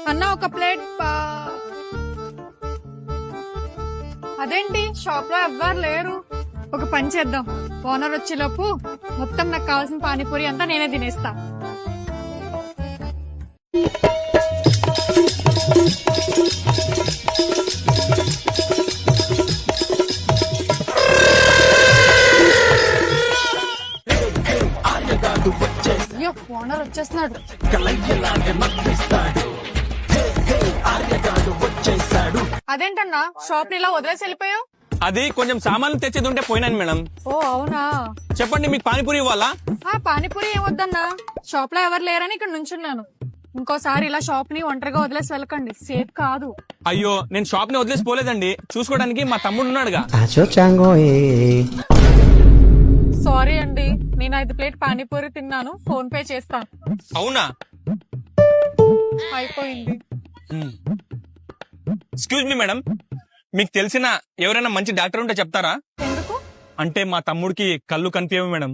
అన్న ఒక ప్లేట్ అదేంటి షాప్ లో ఎవ్వరు లేరు. ఒక పని చేద్దాం, ఓనర్ వచ్చేలోపు మొత్తం నాకు కావాల్సిన పానీపూరి అంతా నేనే తినేస్తా. అయ్యో ఓనర్ వచ్చేస్తున్నాడు. అదేంటన్నా షాప్ ఇలా వదిలేసి వెళ్ళిపోయావు? అది కొంచెం సామాన్లు తెచ్చేది ఉంటే పోయినాను మేడం. ఓ అవునా, చెప్పండి మీకు పానీపూరి ఇవ్వాలా? పానీపూరి ఏమొద్దన్నా, షాప్ లో ఎవరు లేరని ఇక్కడ నుంచున్నాను. ఇంకోసారి ఇలా షాప్ ని ఒంటరిగా వదిలేసి వెళ్ళకండి, సేఫ్ కాదు. అయ్యో నేను షాప్ ని వదిలేసి పోలేదండి, చూసుకోవడానికి మా తమ్ముడు ఉన్నాడుగా. సారీ అండి, నేను 5 ప్లేట్ పానీపూరి తిన్నాను, ఫోన్ పే చేస్తాను. అవునా? అయిపోయింది. ఎక్స్క్యూజ్ మీ మేడం, మీకు తెలిసిన ఎవరైనా మంచి డాక్టర్ ఉంటే చెప్తారా? ఎందుకు? అంటే మా తమ్ముడికి కళ్ళు కనిపించవు మేడం.